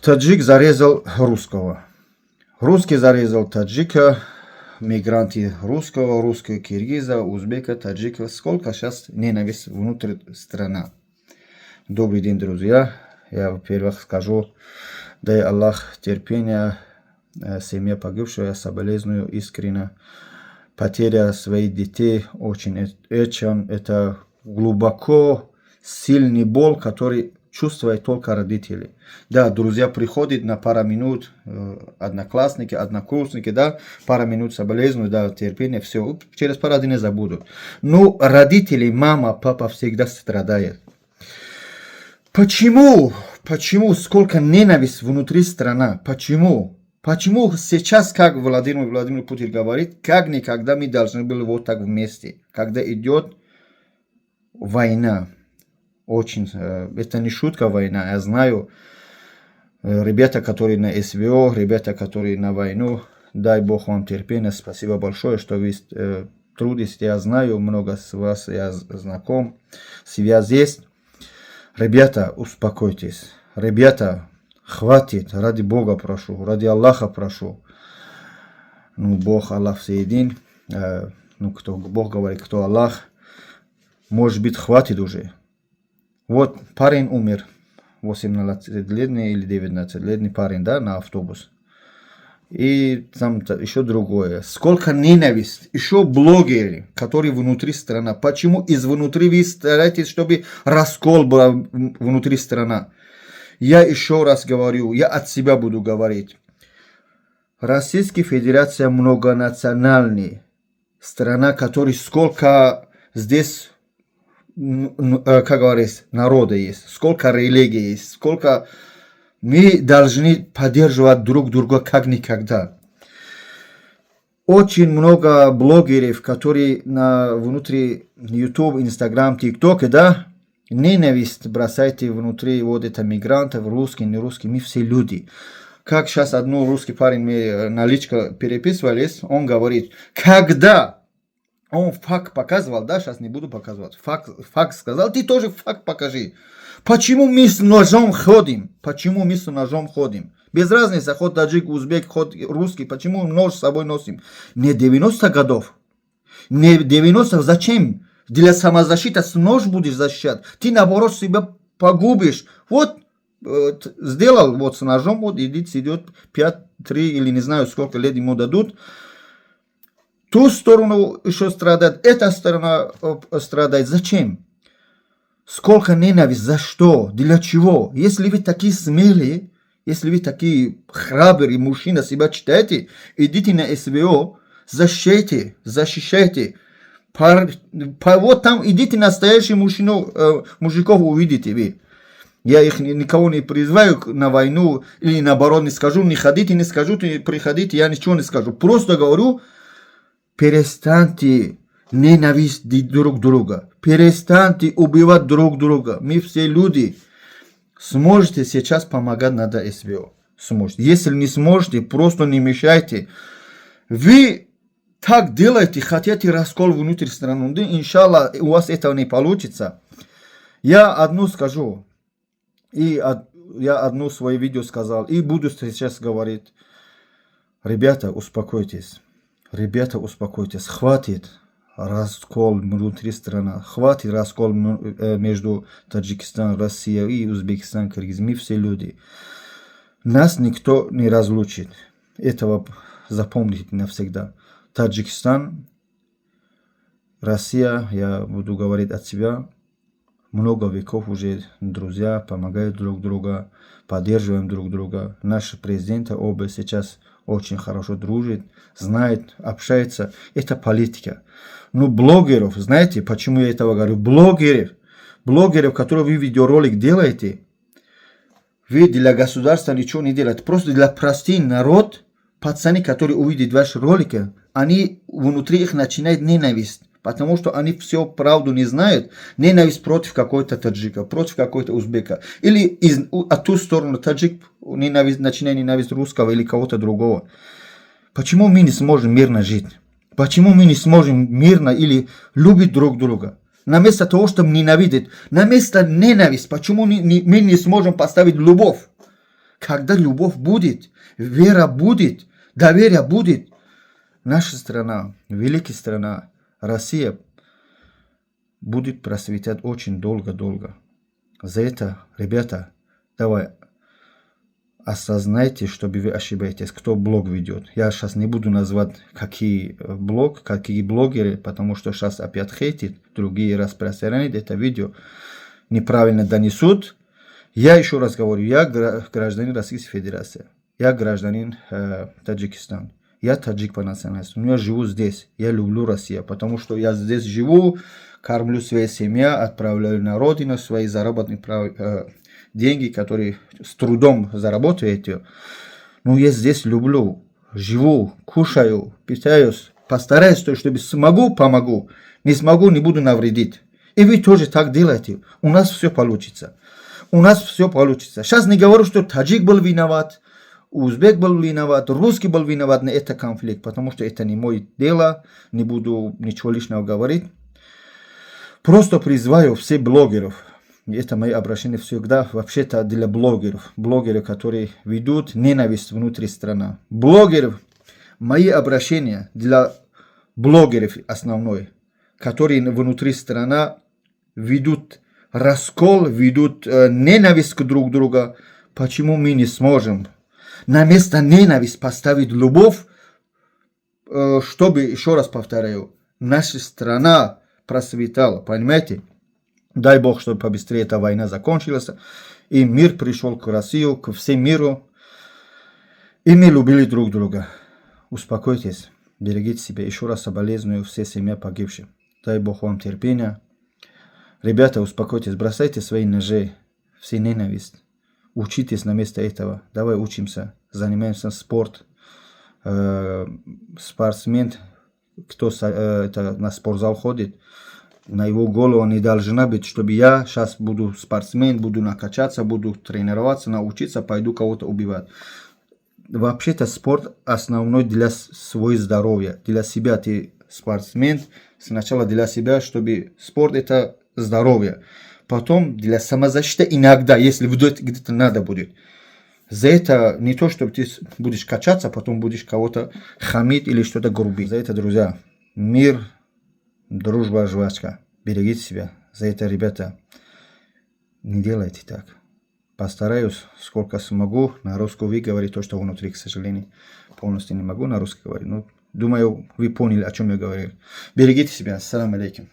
Таджик зарезал русского. Русский зарезал таджика. Мигранты русского, русского, киргиза, узбека, таджика. Сколько сейчас ненависть внутри страны. Добрый день, друзья. Я, во-первых, скажу, дай Аллах терпения семье погибшего, я соболезную искренне. Потеря своих детей очень, это глубоко сильный боль, который чувствуют только родители. Да, друзья приходят на пару минут, одноклассники, однокурсники, да, пару минут соболезнуют, да, терпение, все, через пару дней забудут. Но родители, мама, папа всегда страдают. Почему? Почему сколько ненависти внутри страны? Почему? Почему сейчас, как Владимир Путин говорит, как никогда мы должны были вот так вместе, когда идет война? Очень, это не шутка война, я знаю, ребята, которые на СВО, ребята, которые на войну, дай Бог вам терпения, спасибо большое, что вы трудитесь, я знаю, много с вас, я знаком, связь есть. Ребята, успокойтесь, ребята, хватит, ради Бога прошу, ради Аллаха прошу. Ну, Бог, Аллах всеедин, кто Бог говорит, кто Аллах, может быть, хватит уже. Вот парень умер, 18-летний или 19-летний парень, да, на автобус. И там еще другое. Сколько ненависти. Еще блогеры, которые внутри страны. Почему изнутри вы стараетесь, чтобы раскол был внутри страны? Я еще раз говорю, я от себя буду говорить. Российская Федерация многонациональная страна, которая сколько здесь, как говорится, народа есть, сколько религий есть, сколько мы должны поддерживать друг друга как никогда. Очень много блогеров, которые внутри YouTube, Instagram, TikTok, да, ненависть бросайте внутри вот это мигрантов, русские, не русские, мы все люди. Как сейчас один русский парень мне на личко переписывались, он говорит, когда он факт показывал, да, сейчас не буду показывать, факт сказал, ты тоже факт покажи. Почему мы с ножом ходим? Почему мы с ножом ходим? Без разницы, хоть таджик, узбек, хоть русский, почему нож с собой носим? Не 90 годов. Не 90, зачем? Для самозащиты с нож будешь защищать. Ты наоборот себя погубишь. Вот, сделал вот с ножом, вот идет 5, 3 или не знаю сколько лет ему дадут. Ту сторону еще страдает, эта сторона страдает. Зачем? Сколько ненависти, за что, для чего? Если вы такие смелые, если вы такие храбрые мужчины себя считаете, идите на СВО, защищайте. Вот там идите настоящих мужиков увидите вы. Я их никого не призываю на войну, или наоборот не скажу, не ходите, не скажу, приходите, я ничего не скажу. Просто говорю, перестаньте ненавидеть друг друга. Перестаньте убивать друг друга. Мы все люди. Сможете сейчас помогать надо СВО. Сможете. Если не сможете, просто не мешайте. Вы так делаете, хотите раскол внутри страны. Да, иншаллах, у вас этого не получится. Я одну скажу. Я одно свое видео сказал. И буду сейчас говорить. Ребята, успокойтесь. Ребята, успокойтесь. Хватит раскол внутри страны. Хватит раскол между Таджикистаном, Россией и Узбекистаном, Кыргызом. Мы все люди. Нас никто не разлучит. Этого запомните навсегда. Таджикистан, Россия, я буду говорить от себя. Много веков уже друзья, помогают друг другу, поддерживаем друг друга. Наши президенты оба сейчас очень хорошо дружат, знают, общаются. Это политика. Но блогеров, знаете, почему я этого говорю? Блогеров, которые вы видеоролик делаете, вы для государства ничего не делаете. Просто для простых народ, пацаны, которые увидят ваши ролики, они внутри их начинают ненависть. Потому что они всю правду не знают. Ненависть против какой-то таджика, против какой-то узбека. Или от ту сторону таджик начинает ненависть русского или кого-то другого. Почему мы не сможем мирно жить? Почему мы не сможем мирно или любить друг друга? Наместо того, чтобы ненавидеть, наместо ненависти, почему мы не сможем поставить любовь? когда любовь будет, вера будет, доверие будет, наша страна, великая страна, Россия, будет процветать очень долго-долго. За это, ребята, давай, осознайте, чтобы вы ошибаетесь, кто блог ведет. Я сейчас не буду назвать, какие блогеры, потому что сейчас опять хейтят, другие распространяют это видео, неправильно донесут. Я еще раз говорю, я гражданин Российской Федерации, я гражданин Таджикистана. Я таджик по национальности, но я живу здесь, я люблю Россию, потому что я здесь живу, кормлю свою семью, отправляю на родину свои заработные деньги, которые с трудом заработаете. Но я здесь люблю, живу, кушаю, питаюсь, постараюсь, чтобы смогу, помогу, не смогу, не буду навредить. И вы тоже так делаете, у нас все получится. У нас все получится. Сейчас не говорю, что таджик был виноват, узбек был виноват, русский был виноват на этот конфликт, потому что это не мое дело, не буду ничего лишнего говорить. Просто призываю всех блогеров, это мои обращения всегда вообще-то для блогеров, которые ведут ненависть внутри страны. Блогеров, мои обращения для блогеров основной, которые внутри страны ведут раскол, ведут ненависть друг к другу. Почему мы не сможем на место ненависти поставить любовь, чтобы, еще раз повторяю, наша страна процветала, понимаете? Дай Бог, чтобы побыстрее эта война закончилась, и мир пришел к России, к всему миру, и мы любили друг друга. Успокойтесь, берегите себя. Еще раз соболезную все семьи погибших. Дай Бог вам терпения. Ребята, успокойтесь, бросайте свои ножи, все ненависть. Учитесь на место этого. Давай учимся, занимаемся спортом. Спортсмен, кто на спортзал ходит, на его голову не должна быть, чтобы я сейчас буду спортсмен, буду накачаться, буду тренироваться, научиться, пойду кого-то убивать. Вообще-то спорт основной для своего здоровья, для себя ты спортсмен, сначала для себя, чтобы спорт это здоровье. Потом для самозащиты иногда, если где-то надо будет. За это не то, чтобы ты будешь качаться, потом будешь кого-то хамить или что-то грубить. За это, друзья, мир, дружба, жвачка. Берегите себя. За это, ребята, не делайте так. Постараюсь, сколько смогу, на русском выговорить то, что внутри, к сожалению, полностью не могу на русском говорить. Но думаю, вы поняли, о чем я говорил. Берегите себя. Ассаламу алейкум.